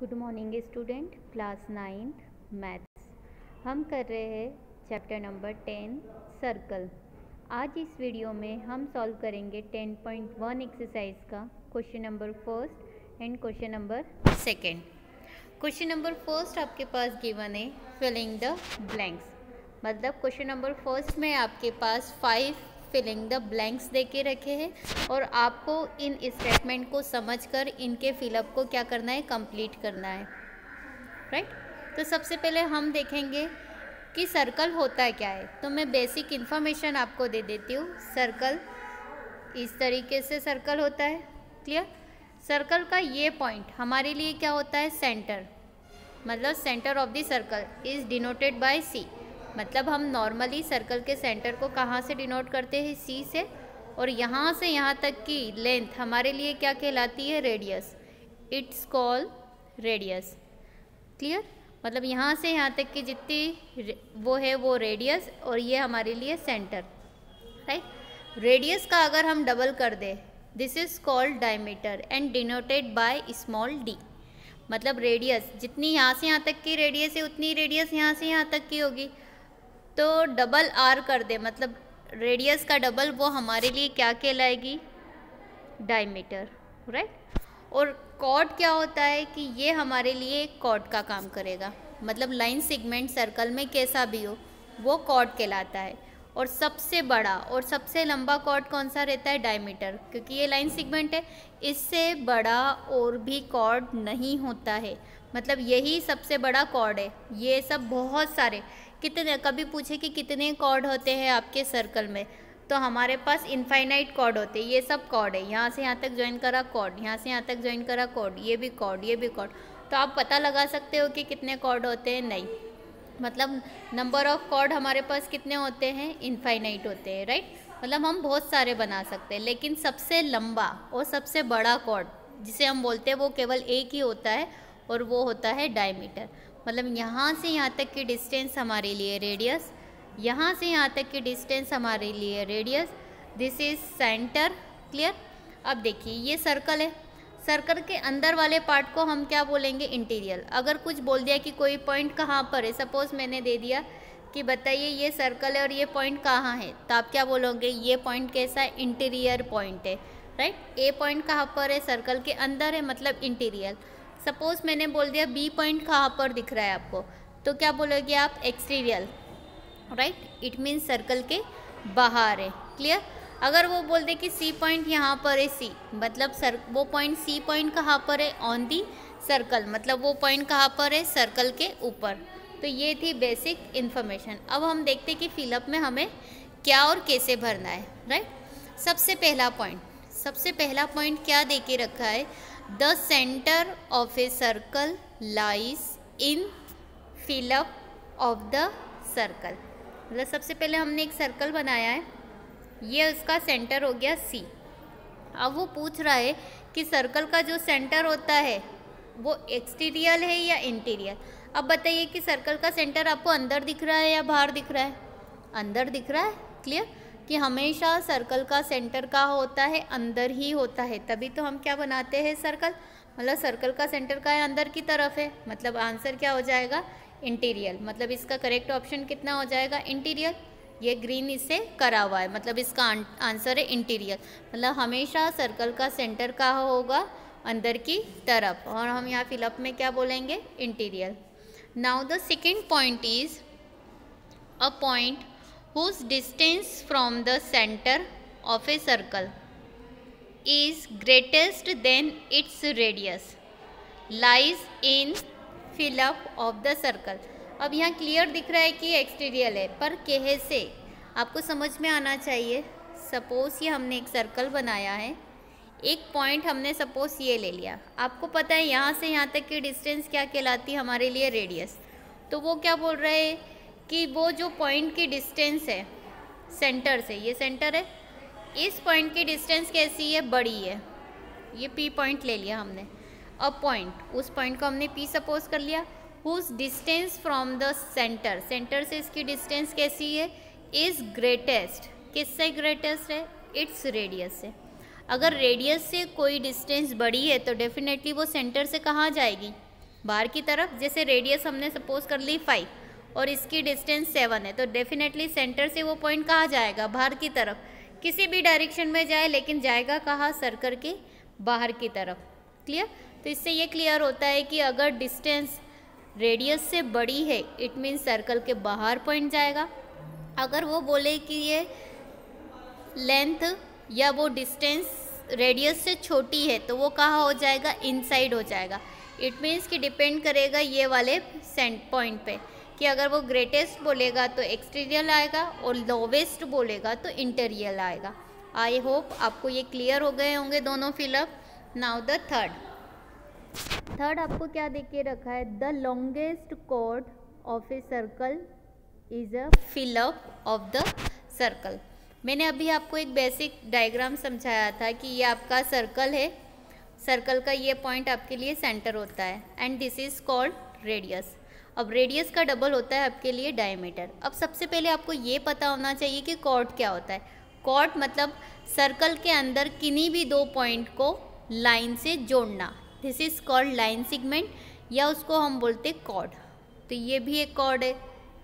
Good morning student, class 9 maths. हम कर रहे हैं चैप्टर नंबर 10 सर्कल। आज इस वीडियो में हम सॉल्व करेंगे 10.1 एक्सरसाइज का question number first and question number second. Question number first आपके पास गिवन है फिलिंग द ब्लैंक्स। मतलब क्वेश्चन नंबर फर्स्ट में आपके पास 5 फिलिंग द ब्लैंक्स दे के रखे हैं और आपको इन स्टेटमेंट को समझकर इनके फिलअप को क्या करना है, कंप्लीट करना है, राइट। तो सबसे पहले हम देखेंगे कि सर्कल होता है क्या है। तो मैं बेसिक इन्फॉर्मेशन आपको दे देती हूँ। सर्कल इस तरीके से सर्कल होता है, क्लियर। सर्कल का ये पॉइंट हमारे लिए क्या होता है, सेंटर। मतलब centre of the circle is denoted by C. मतलब हम नॉर्मली सर्कल के सेंटर को कहाँ से डिनोट करते हैं, सी से। और यहाँ से यहाँ तक की लेंथ हमारे लिए क्या कहलाती है, radius. It's call radius, clear. मतलब यहाँ से यहाँ तक की जितनी वो है वो रेडियस, और ये हमारे लिए सेंटर, राइट। रेडियस का अगर हम डबल कर दे, this is called diameter and denoted by small d. मतलब रेडियस जितनी यहाँ से यहाँ तक की रेडियस है उतनी रेडियस यहाँ से यहाँ तक की होगी। तो डबल आर कर दे, मतलब रेडियस का डबल, वो हमारे लिए क्या कहलाएगी, डायमीटर, राइट। और कॉर्ड क्या होता है कि ये हमारे लिए कॉर्ड का काम करेगा। मतलब लाइन सेगमेंट सर्कल में कैसा भी हो वो कॉर्ड कहलाता है। और सबसे बड़ा और सबसे लंबा कॉर्ड कौन सा रहता है, डायमीटर, क्योंकि ये लाइन सेगमेंट है। इससे बड़ा और भी कॉर्ड नहीं होता है। मतलब यही सबसे बड़ा कॉर्ड है। ये सब बहुत सारे, कितने, कभी पूछे कि कितने कॉर्ड होते हैं आपके सर्कल में, तो हमारे पास इनफाइनाइट कॉर्ड होते हैं। ये सब कॉर्ड है, यहाँ से यहाँ तक ज्वाइन करा कॉर्ड, यहाँ से यहाँ तक ज्वाइन करा कॉर्ड, ये भी कॉर्ड, ये भी कॉर्ड। तो आप पता लगा सकते हो कि कितने कॉर्ड होते हैं, नहीं। मतलब नंबर ऑफ कॉर्ड हमारे पास कितने होते हैं, इनफाइनाइट होते हैं, राइट। मतलब हम बहुत सारे बना सकते हैं, लेकिन सबसे लंबा और सबसे बड़ा कॉर्ड जिसे हम बोलते हैं वो केवल एक ही होता है, और वो होता है डायमीटर। मतलब यहाँ से यहाँ तक की डिस्टेंस हमारे लिए रेडियस, यहाँ से यहाँ तक की डिस्टेंस हमारे लिए radius, this is centre, clear. अब देखिए ये सर्कल है, सर्कल के अंदर वाले पार्ट को हम क्या बोलेंगे, इंटीरियर। अगर कुछ बोल दिया कि कोई पॉइंट कहाँ पर है, सपोज मैंने दे दिया कि बताइए ये सर्कल है और ये पॉइंट कहाँ है, तो आप क्या बोलोगे, ये पॉइंट कैसा है, इंटीरियर पॉइंट है, राइट। ए पॉइंट कहाँ पर है, सर्कल के अंदर है, मतलब इंटीरियर। सपोज मैंने बोल दिया बी पॉइंट कहाँ पर दिख रहा है आपको, तो क्या बोलोगे आप, exterior, right. It means circle के बाहर है, क्लियर। अगर वो बोल दे कि सी पॉइंट यहाँ पर है, सी मतलब वो पॉइंट, सी पॉइंट कहाँ पर है, ऑन दी सर्कल, मतलब वो पॉइंट कहाँ पर है, सर्कल के ऊपर। तो ये थी बेसिक इन्फॉर्मेशन। अब हम देखते कि फिलअप में हमें क्या और कैसे भरना है, राइट। सबसे पहला पॉइंट क्या दे के रखा है, the centre of a circle lies in fill up of the circle. मतलब सबसे पहले हमने एक सर्कल बनाया है, ये उसका सेंटर हो गया सी। अब वो पूछ रहा है कि सर्कल का जो सेंटर होता है वो एक्सटीरियर है या इंटीरियर। अब बताइए कि सर्कल का सेंटर आपको अंदर दिख रहा है या बाहर दिख रहा है, अंदर दिख रहा है, क्लियर। कि हमेशा सर्कल का सेंटर का होता है, अंदर ही होता है, तभी तो हम क्या बनाते हैं, सर्कल। मतलब सर्कल का सेंटर का है, अंदर की तरफ है, मतलब आंसर क्या हो जाएगा, इंटीरियर। मतलब इसका करेक्ट ऑप्शन कितना हो जाएगा, इंटीरियर। ये ग्रीन इससे करा हुआ है, मतलब इसका आंसर है इंटीरियर। मतलब हमेशा सर्कल का सेंटर कहाँ होगा, अंदर की तरफ। और हम यहाँ फिलअप में क्या बोलेंगे, interior. Now the second point is a point whose distance from the center of a circle is greatest than its radius lies in fill-up of the circle। अब यहाँ क्लियर दिख रहा है कि एक्सटीरियर है, पर कैसे आपको समझ में आना चाहिए। सपोज ये हमने एक सर्कल बनाया है, एक पॉइंट हमने सपोज ये ले लिया। आपको पता है यहाँ से यहाँ तक की डिस्टेंस क्या कहलाती है, हमारे लिए रेडियस। तो वो क्या बोल रहे हैं कि वो जो पॉइंट की डिस्टेंस है सेंटर से, ये सेंटर है, इस पॉइंट की डिस्टेंस कैसी है, बड़ी है। ये पी पॉइंट ले लिया हमने। अब पॉइंट, उस पॉइंट को हमने पी सपोज कर लिया। Whose distance from the centre, centre से इसकी डिस्टेंस कैसी है, इज ग्रेटेस्ट। किससे ग्रेटेस्ट है, इट्स रेडियस से। अगर रेडियस से कोई डिस्टेंस बड़ी है तो डेफिनेटली वो सेंटर से कहाँ जाएगी, बाहर की तरफ। जैसे रेडियस हमने सपोज कर ली 5 और इसकी डिस्टेंस 7 है, तो डेफिनेटली सेंटर से वो पॉइंट कहाँ जाएगा, बाहर की तरफ। किसी भी डायरेक्शन में जाए लेकिन जाएगा कहाँ, सर्कल के बाहर की तरफ। क्लियर। तो इससे ये क्लियर होता है कि अगर डिस्टेंस रेडियस से बड़ी है इट मीन्स सर्कल के बाहर पॉइंट जाएगा। अगर वो बोले कि ये लेंथ या वो डिस्टेंस रेडियस से छोटी है तो वो कहाँ हो जाएगा, इनसाइड हो जाएगा। इट मीन्स कि डिपेंड करेगा ये वाले सेंट पॉइंट पे कि अगर वो ग्रेटेस्ट बोलेगा तो एक्सटीरियर आएगा और लोवेस्ट बोलेगा तो इंटीरियर आएगा। आई होप आपको ये क्लियर हो गए होंगे दोनों फिलअप। नाउ द थर्ड आपको क्या देख के रखा है, the longest chord of a circle is a fill up of the circle. मैंने अभी आपको एक बेसिक डायग्राम समझाया था कि ये आपका सर्कल है, सर्कल का ये पॉइंट आपके लिए सेंटर होता है and this is called radius. अब रेडियस का डबल होता है आपके लिए डायमीटर। अब सबसे पहले आपको ये पता होना चाहिए कि कॉर्ड क्या होता है। कॉर्ड मतलब सर्कल के अंदर किन्हीं भी दो पॉइंट को लाइन से जोड़ना, this is called line segment, या उसको हम बोलते कॉर्ड। तो ये भी एक कॉर्ड है,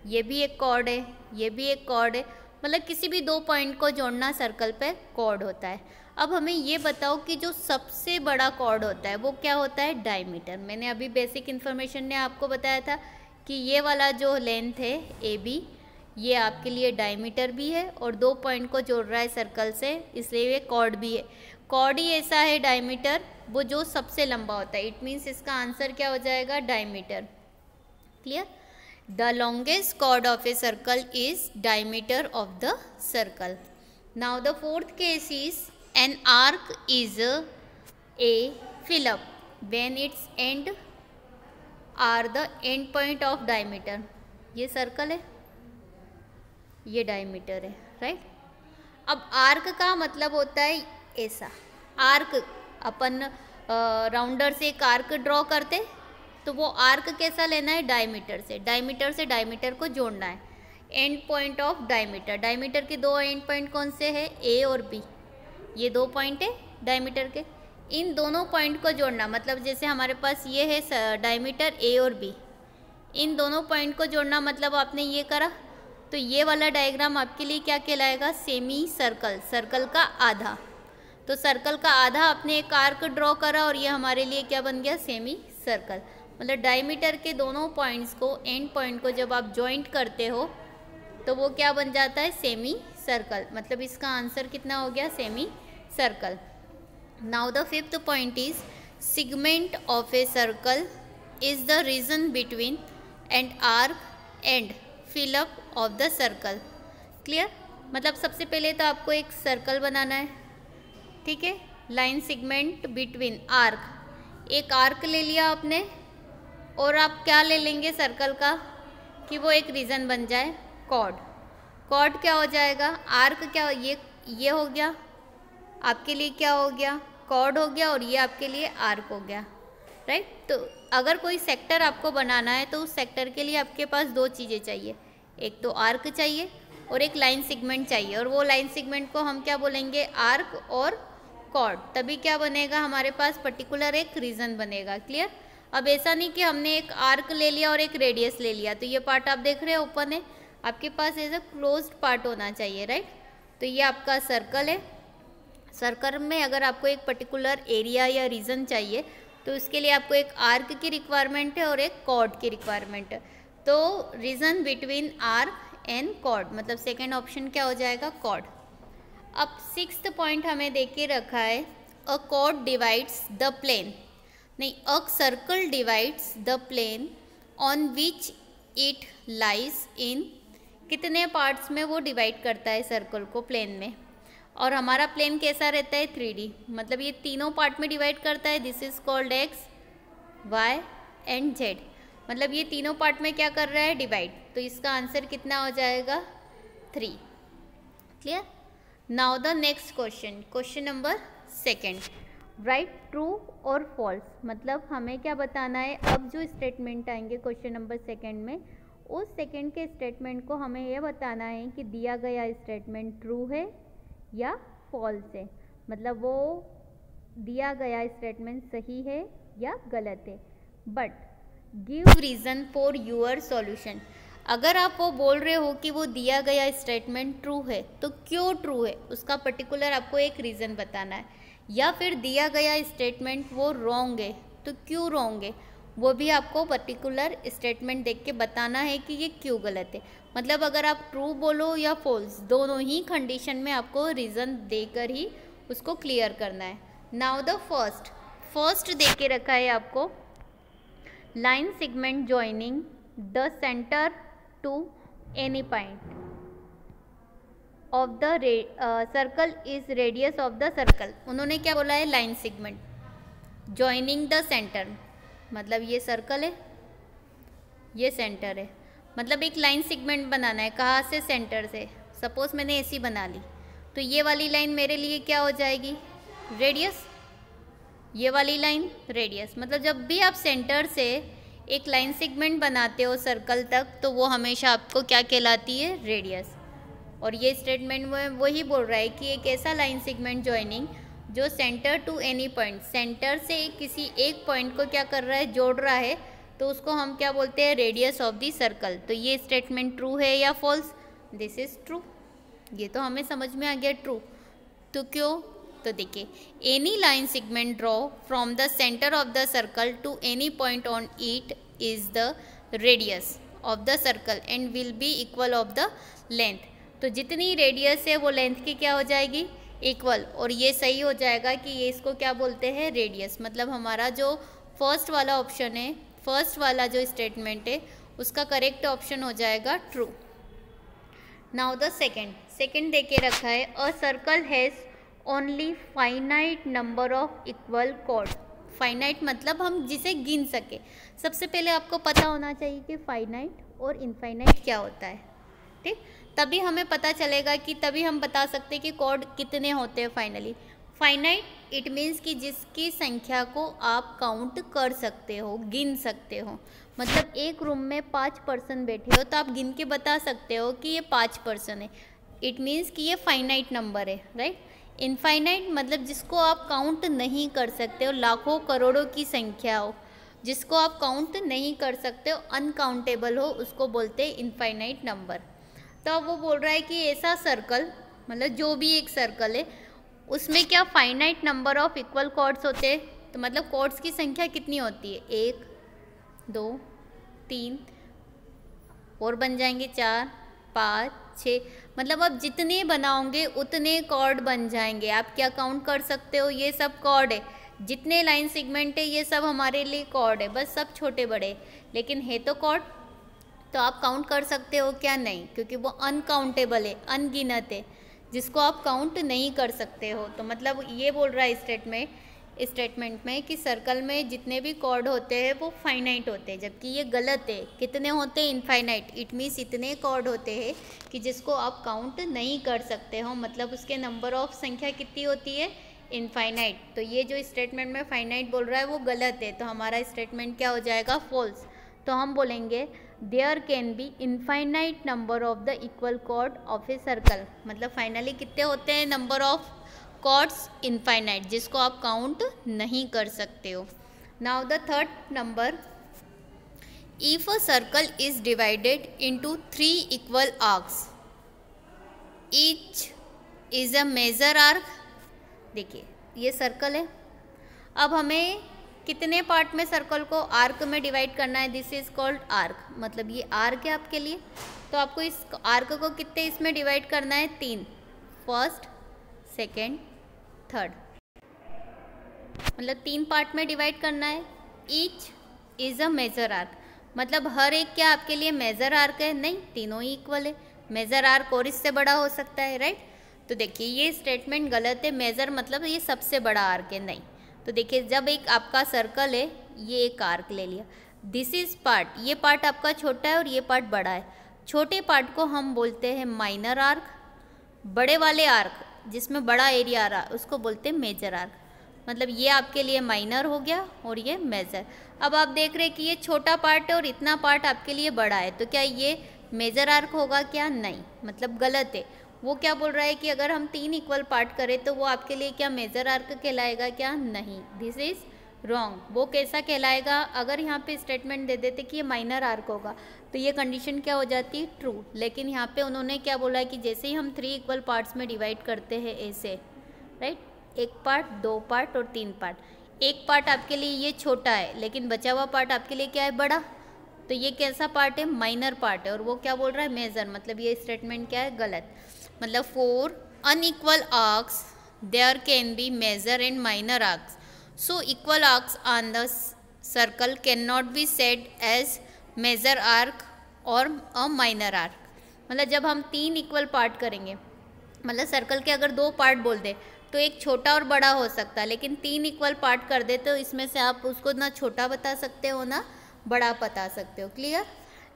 ये भी एक कॉर्ड है, ये भी एक कॉर्ड है, मतलब किसी भी दो पॉइंट को जोड़ना सर्कल पे कॉर्ड होता है। अब हमें ये बताओ कि जो सबसे बड़ा कॉर्ड होता है वो क्या होता है, डायमीटर। मैंने अभी बेसिक इन्फॉर्मेशन ने आपको बताया था कि ये वाला जो लेंथ है ए बी, ये आपके लिए डायमीटर भी है और दो पॉइंट को जोड़ रहा है सर्कल से, इसलिए ये कॉर्ड भी है। कॉर्ड ही ऐसा है डायमीटर, वो जो सबसे लंबा होता है। इट मीन्स इसका आंसर क्या हो जाएगा, diameter. Clear. The longest chord of a circle is diameter of the circle. Now the fourth case is an arc is a fill up when its end are the end point of diameter. ये circle है, ये diameter है, right. अब arc का मतलब होता है ऐसा आर्क, अपन राउंडर से एक आर्क ड्रॉ करते तो वो आर्क कैसा लेना है, डायमीटर से। डायमीटर से डायमीटर को जोड़ना है, and point of diameter. Diameter के दो एंड पॉइंट कौन से हैं, ए और बी, ये दो पॉइंट है डायमीटर के। इन दोनों पॉइंट को जोड़ना मतलब जैसे हमारे पास ये है डायमीटर ए और बी, इन दोनों पॉइंट को जोड़ना मतलब आपने ये करा तो ये वाला डायग्राम आपके लिए क्या कहलाएगा, सेमी सर्कल, सर्कल का आधा। तो सर्कल का आधा आपने एक आर्क ड्रॉ करा और ये हमारे लिए क्या बन गया, सेमी सर्कल। मतलब डायमीटर के दोनों पॉइंट्स को, एंड पॉइंट को जब आप जॉइंट करते हो तो वो क्या बन जाता है, सेमी सर्कल। मतलब इसका आंसर कितना हो गया, semi circle. Now the fifth point is segment of a circle is the region between and arc and fill up of the circle. Clear. मतलब सबसे पहले तो आपको एक सर्कल बनाना है, ठीक है, लाइन सेगमेंट बिटवीन आर्क। एक आर्क ले लिया आपने और आप क्या ले लेंगे सर्कल का कि वो एक रीजन बन जाए, कॉर्ड। कॉर्ड क्या हो जाएगा, आर्क क्या, ये हो गया आपके लिए, क्या हो गया, कॉर्ड हो गया, और ये आपके लिए आर्क हो गया, राइट। तो अगर कोई सेक्टर आपको बनाना है तो उस सेक्टर के लिए आपके पास दो चीज़ें चाहिए, एक तो आर्क चाहिए और एक लाइन सेगमेंट चाहिए। और वो लाइन सेगमेंट को हम क्या बोलेंगे, आर्क और कॉर्ड। तभी क्या बनेगा हमारे पास, पर्टिकुलर एक रीजन बनेगा। क्लियर। अब ऐसा नहीं कि हमने एक आर्क ले लिया और एक रेडियस ले लिया तो ये पार्ट आप देख रहे हो ओपन है, आपके पास ऐसा क्लोज्ड पार्ट होना चाहिए, राइट। तो ये आपका सर्कल है। सर्कल में अगर आपको एक पर्टिकुलर एरिया या रीजन चाहिए तो उसके लिए आपको एक आर्क की रिक्वायरमेंट है और एक कॉर्ड की रिक्वायरमेंट है। तो region between arc and chord, मतलब सेकेंड ऑप्शन क्या हो जाएगा, कॉर्ड। अब सिक्स्थ पॉइंट हमें देख के रखा है, a chord divides the plane, नहीं, a circle divides the plane on which it lies in. कितने पार्ट्स में वो डिवाइड करता है सर्कल को, प्लेन में। और हमारा प्लेन कैसा रहता है, 3D, मतलब ये तीनों पार्ट में डिवाइड करता है। This is called X, Y and Z. मतलब ये तीनों पार्ट में क्या कर रहा है, डिवाइड। तो इसका आंसर कितना हो जाएगा, 3। Clear. Now the next question, question number second, right true और फॉल्स। मतलब हमें क्या बताना है, अब जो स्टेटमेंट आएंगे क्वेश्चन नंबर सेकेंड में, उस सेकेंड के स्टेटमेंट को हमें यह बताना है कि दिया गया स्टेटमेंट ट्रू है या फॉल्स है। मतलब वो दिया गया स्टेटमेंट सही है या गलत है। But give reason for your solution. अगर आप वो बोल रहे हो कि वो दिया गया स्टेटमेंट ट्रू है तो क्यों ट्रू है उसका पर्टिकुलर आपको एक रीज़न बताना है, या फिर दिया गया स्टेटमेंट वो रॉन्ग है तो क्यों रॉन्ग है वो भी आपको पर्टिकुलर स्टेटमेंट देख के बताना है कि ये क्यों गलत है। मतलब अगर आप ट्रू बोलो या फॉल्स, दोनों ही कंडीशन में आपको रीज़न देकर ही उसको क्लियर करना है। नाउ द फर्स्ट दे के रखा है आपको, line segment joining the centre to any point of the circle is radius of the circle. उन्होंने क्या बोला है, line segment joining the centre, मतलब ये सर्कल है, ये सेंटर है, मतलब एक लाइन सेगमेंट बनाना है। कहाँ से, सेंटर से। सपोज मैंने ऐसी बना ली तो ये वाली लाइन मेरे लिए क्या हो जाएगी, रेडियस। ये वाली लाइन रेडियस, मतलब जब भी आप सेंटर से एक लाइन सेगमेंट बनाते हो सर्कल तक तो वो हमेशा आपको क्या कहलाती है, रेडियस। और ये स्टेटमेंट में वही बोल रहा है कि एक ऐसा लाइन सेगमेंट जॉइनिंग जो centre to any point, centre से किसी एक पॉइंट को क्या कर रहा है, जोड़ रहा है, तो उसको हम क्या बोलते हैं, रेडियस ऑफ दी सर्कल। तो ये स्टेटमेंट ट्रू है या फॉल्स, दिस इज ट्रू। ये तो हमें समझ में आ गया ट्रू। तो क्यों, तो देखिए, any line segment draw from the centre of the circle to any point on it is the radius of the circle and will be equal of the length. तो जितनी रेडियस है वो लेंथ की क्या हो जाएगी, इक्वल। और ये सही हो जाएगा कि ये इसको क्या बोलते हैं, रेडियस। मतलब हमारा जो फर्स्ट वाला ऑप्शन है, फर्स्ट वाला जो स्टेटमेंट है उसका करेक्ट ऑप्शन हो जाएगा ट्रू। नाउ द सेकेंड दे के रखा है, a circle has only finite number of equal cord. Finite मतलब हम जिसे गिन सके। सबसे पहले आपको पता होना चाहिए कि फाइनाइट और इनफाइनाइट क्या होता है, ठीक। तभी हमें पता चलेगा कि तभी हम बता सकते हैं कि कॉर्ड कितने होते हैं फाइनली। फाइनाइट इट मीन्स कि जिसकी संख्या को आप काउंट कर सकते हो, गिन सकते हो। मतलब एक रूम में 5 पर्सन बैठे हो तो आप गिन के बता सकते हो कि ये 5 पर्सन है, इट मीन्स कि ये फाइनाइट नंबर है, राइट। इनफाइनाइट मतलब जिसको आप काउंट नहीं कर सकते हो, लाखों करोड़ों की संख्या हो, जिसको आप काउंट नहीं कर सकते हो, अनकाउंटेबल हो, उसको बोलते हैं इनफाइनाइट नंबर। तो अब वो बोल रहा है कि ऐसा सर्कल, मतलब जो भी एक सर्कल है उसमें क्या finite number of equal chords होते हैं। तो मतलब कॉर्ड्स की संख्या कितनी होती है, 1 2 3 और बन जाएंगे 4 5 6। मतलब आप जितने बनाओगे उतने कॉर्ड बन जाएंगे। आप क्या काउंट कर सकते हो, ये सब कॉर्ड है, जितने लाइन सेगमेंट है ये सब हमारे लिए कॉर्ड है, बस सब छोटे बड़े, लेकिन है तो कॉर्ड। तो आप काउंट कर सकते हो क्या, नहीं, क्योंकि वो अनकाउंटेबल है, अनगिनत है, जिसको आप काउंट नहीं कर सकते हो। तो मतलब ये बोल रहा है स्टेटमेंट में कि सर्कल में जितने भी कॉर्ड होते हैं वो फाइनाइट होते हैं, जबकि ये गलत है। कितने होते हैं, इनफाइनाइट। इट मीन्स इतने कॉर्ड होते हैं कि जिसको आप काउंट नहीं कर सकते हो, मतलब उसके नंबर ऑफ संख्या कितनी होती है, इनफाइनाइट। तो ये जो स्टेटमेंट में फाइनाइट बोल रहा है वो गलत है, तो हमारा स्टेटमेंट क्या हो जाएगा, फॉल्स। तो हम बोलेंगे there can be infinite number of the equal chord of a circle. मतलब फाइनली कितने होते हैं नंबर ऑफ कॉर्ड्स, इनफाइनाइट, जिसको आप काउंट नहीं कर सकते हो। Now the third number, if a circle is divided into 3 equal arcs, each is a major arc. देखिए ये सर्कल है, अब हमें कितने पार्ट में सर्कल को आर्क में डिवाइड करना है, दिस इज कॉल्ड आर्क। मतलब ये आर्क है आपके लिए, तो आपको इस आर्क को कितने इसमें डिवाइड करना है, 3, फर्स्ट सेकेंड थर्ड, मतलब 3 पार्ट में डिवाइड करना है। Each is a major arc, मतलब हर एक क्या आपके लिए मेजर आर्क है, नहीं, तीनों ही इक्वल है। मेजर आर्क और इससे बड़ा हो सकता है, राइट। तो देखिए ये स्टेटमेंट गलत है, मेजर मतलब ये सबसे बड़ा आर्क है, नहीं। तो देखिए जब एक आपका सर्कल है, ये एक आर्क ले लिया, दिस इज पार्ट, ये पार्ट आपका छोटा है और ये पार्ट बड़ा है। छोटे पार्ट को हम बोलते हैं माइनर आर्क, बड़े वाले आर्क जिसमें बड़ा एरिया आ रहा है उसको बोलते हैं मेजर आर्क। मतलब ये आपके लिए माइनर हो गया और ये मेजर। अब आप देख रहे हैं कि ये छोटा पार्ट है और इतना पार्ट आपके लिए बड़ा है, तो क्या ये मेजर आर्क होगा क्या, नहीं, मतलब गलत है। वो क्या बोल रहा है कि अगर हम 3 इक्वल पार्ट करें तो वो आपके लिए क्या मेजर आर्क कहलाएगा क्या, नहीं, दिस इज रॉन्ग। वो कैसा कहलाएगा? अगर यहाँ पे स्टेटमेंट दे देते कि ये माइनर आर्क होगा तो ये कंडीशन क्या हो जाती है? ट्रू। लेकिन यहाँ पे उन्होंने क्या बोला है कि जैसे ही हम 3 इक्वल पार्ट्स में डिवाइड करते हैं ऐसे, राइट, 1 पार्ट, 2 पार्ट और 3 पार्ट। एक पार्ट आपके लिए ये छोटा है लेकिन बचा हुआ पार्ट आपके लिए क्या है? बड़ा। तो ये कैसा पार्ट है? माइनर पार्ट है। और वो क्या बोल रहा है? मेजर। मतलब ये स्टेटमेंट क्या है? गलत। मतलब 4 unequal arcs there can be major and minor arcs, so equal arcs on the circle cannot be said as major arc or a minor arc। मतलब जब हम 3 इक्वल पार्ट करेंगे, मतलब सर्कल के अगर 2 पार्ट बोल दे तो एक छोटा और बड़ा हो सकता है, लेकिन 3 इक्वल पार्ट कर दे तो इसमें से आप उसको ना छोटा बता सकते हो ना बड़ा बता सकते हो। क्लियर?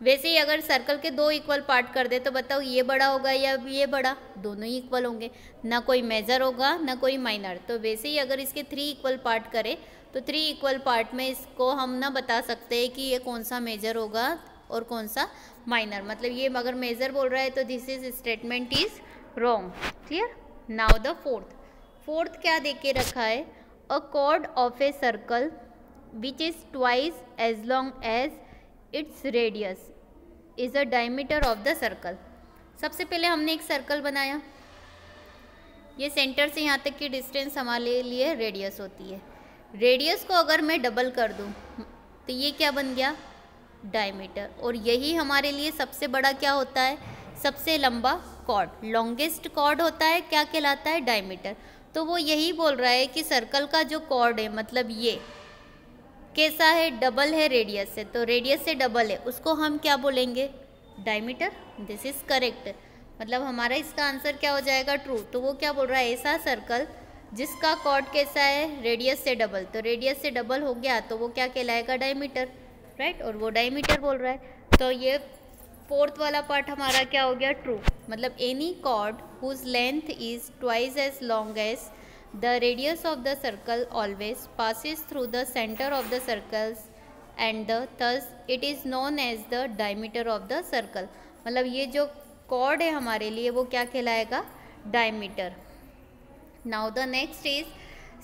वैसे ही अगर सर्कल के 2 इक्वल पार्ट कर दे तो बताओ ये बड़ा होगा या ये बड़ा? दोनों ही इक्वल होंगे, ना कोई मेजर होगा ना कोई माइनर। तो वैसे ही अगर इसके 3 इक्वल पार्ट करें तो 3 इक्वल पार्ट में इसको हम ना बता सकते हैं कि ये कौन सा मेजर होगा और कौन सा माइनर। मतलब ये अगर मेजर बोल रहा है तो this is statement is wrong. Clear? Now the fourth क्या दे के रखा है? A chord of a circle which is twice as long as its radius is a diameter of the circle. सबसे पहले हमने एक सर्कल बनाया, ये सेंटर से यहाँ तक की डिस्टेंस हमारे लिए रेडियस होती है। रेडियस को अगर मैं डबल कर दूँ तो ये क्या बन गया? डायमीटर। और यही हमारे लिए सबसे बड़ा क्या होता है? सबसे लंबा कॉर्ड, लॉन्गेस्ट कॉर्ड होता है, क्या कहलाता है? डायमीटर। तो वो यही बोल रहा है कि सर्कल का जो कॉर्ड है, मतलब ये कैसा है? डबल है रेडियस से, तो रेडियस से डबल है, उसको हम क्या बोलेंगे? डायमीटर। This is correct. मतलब हमारा इसका आंसर क्या हो जाएगा? ट्रू। तो वो क्या बोल रहा है? ऐसा सर्कल जिसका कॉर्ड कैसा है? रेडियस से डबल। तो रेडियस से डबल हो गया तो वो क्या कहलाएगा? Diameter, right. और वो डायमीटर बोल रहा है। तो ये फोर्थ वाला पार्ट हमारा क्या हो गया? ट्रू। मतलब any chord whose length is twice as long as the radius of the circle always passes through the center of the circles and thus it is known as the diameter of the circle। मतलब ये जो cord है हमारे लिए वो क्या कहलाएगा? Diameter. Now the next is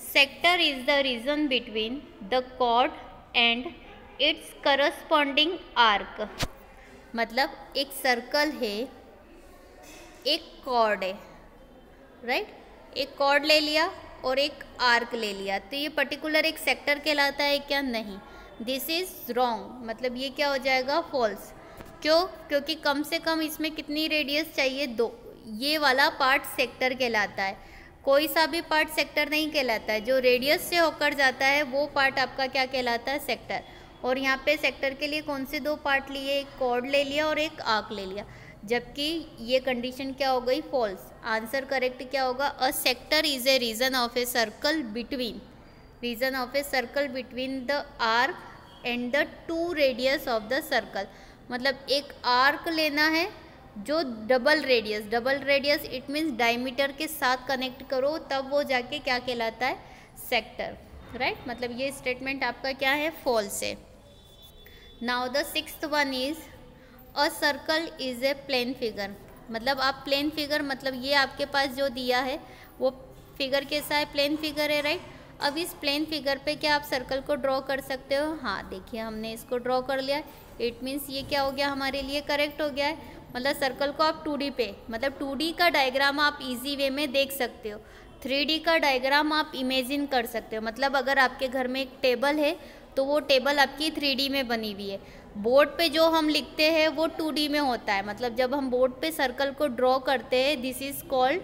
sector is the region between the chord and its corresponding arc. मतलब एक सर्कल है, एक कॉर्ड है, राइट। एक कॉर्ड ले लिया और एक आर्क ले लिया तो ये पर्टिकुलर एक सेक्टर कहलाता है क्या? नहीं। This is wrong. मतलब ये क्या हो जाएगा? फॉल्स। क्यों? क्योंकि कम से कम इसमें कितनी रेडियस चाहिए? 2। ये वाला पार्ट सेक्टर कहलाता है, कोई सा भी पार्ट सेक्टर नहीं कहलाता है। जो रेडियस से होकर जाता है वो पार्ट आपका क्या कहलाता है? सेक्टर। और यहाँ पे सेक्टर के लिए कौन से 2 पार्ट लिए? एक कॉर्ड ले लिया और एक आर्क ले लिया, जबकि ये कंडीशन क्या हो गई? फॉल्स। आंसर करेक्ट क्या होगा? A sector is a region of a circle between the arc and the 2 radius of the circle. मतलब एक आर्क लेना है जो double radius it means diameter के साथ कनेक्ट करो तब वो जाके क्या कहलाता है? Sector, right. मतलब ये स्टेटमेंट आपका क्या है? फॉल्स है। Now the sixth one is a circle is a plane figure. मतलब आप प्लेन फिगर, मतलब ये आपके पास जो दिया है वो फिगर कैसा है? प्लेन फिगर है, राइट। अब इस प्लेन फिगर पे क्या आप सर्कल को ड्रॉ कर सकते हो? हाँ, देखिए हमने इसको ड्रॉ कर लिया। इट मीन्स ये क्या हो गया? हमारे लिए करेक्ट हो गया है। मतलब सर्कल को आप 2D पे, मतलब 2D का डायग्राम आप इजी वे में देख सकते हो, 3D का डायग्राम आप इमेजिन कर सकते हो। मतलब अगर आपके घर में एक टेबल है तो वो टेबल आपकी 3D में बनी हुई है। बोर्ड पे जो हम लिखते हैं वो 2D में होता है। मतलब जब हम बोर्ड पे सर्कल को ड्रॉ करते हैं दिस इज़ कॉल्ड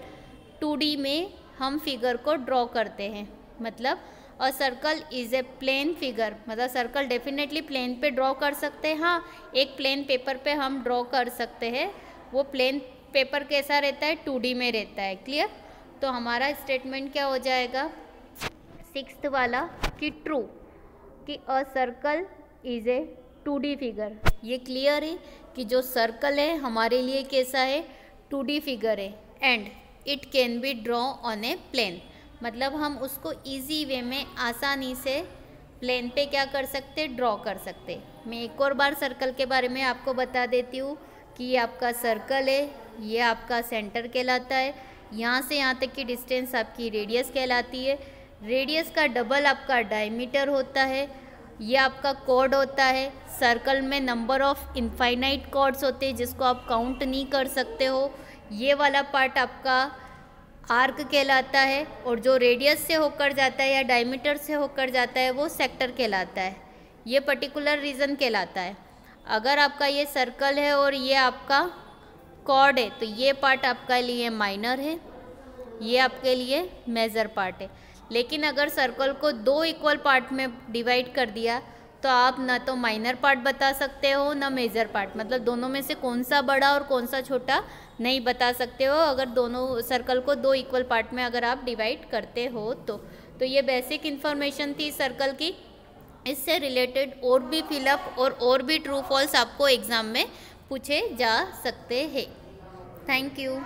2D में हम फिगर को ड्रॉ करते हैं। मतलब a circle is a plane figure, मतलब सर्कल डेफिनेटली प्लेन पे ड्रॉ कर सकते हैं। हाँ, एक प्लेन पेपर पे हम ड्रॉ कर सकते हैं। वो प्लेन पेपर कैसा रहता है? 2D में रहता है। क्लियर? तो हमारा स्टेटमेंट क्या हो जाएगा? सिक्स्थ वाला कि ट्रू, कि अ circle is A 2D figure. ये क्लियर है कि जो सर्कल है हमारे लिए कैसा है? 2D फिगर है। And it can be draw on a plane, मतलब हम उसको इजी वे में आसानी से प्लेन पे क्या कर सकते? ड्रॉ कर सकते। मैं एक और बार सर्कल के बारे में आपको बता देती हूँ कि ये आपका सर्कल है, ये आपका सेंटर कहलाता है। यहाँ से यहाँ तक की डिस्टेंस आपकी रेडियस कहलाती है। रेडियस का डबल आपका डायमीटर होता है। ये आपका कॉर्ड होता है। सर्कल में नंबर ऑफ इनफाइनाइट कॉर्ड्स होते हैं जिसको आप काउंट नहीं कर सकते हो। ये वाला पार्ट आपका आर्क कहलाता है, और जो रेडियस से होकर जाता है या डायमीटर से होकर जाता है वो सेक्टर कहलाता है। ये पर्टिकुलर रीजन कहलाता है। अगर आपका ये सर्कल है और ये आपका कॉर्ड है तो ये पार्ट आपके लिए माइनर है, ये आपके लिए मेजर पार्ट है। लेकिन अगर सर्कल को दो इक्वल पार्ट में डिवाइड कर दिया तो आप ना तो माइनर पार्ट बता सकते हो ना मेजर पार्ट, मतलब दोनों में से कौन सा बड़ा और कौन सा छोटा नहीं बता सकते हो अगर दोनों सर्कल को दो इक्वल पार्ट में अगर आप डिवाइड करते हो तो ये बेसिक इन्फॉर्मेशन थी सर्कल की। इससे रिलेटेड और भी फिलअप और भी ट्रू फॉल्स आपको एग्ज़ाम में पूछे जा सकते हैं। Thank you.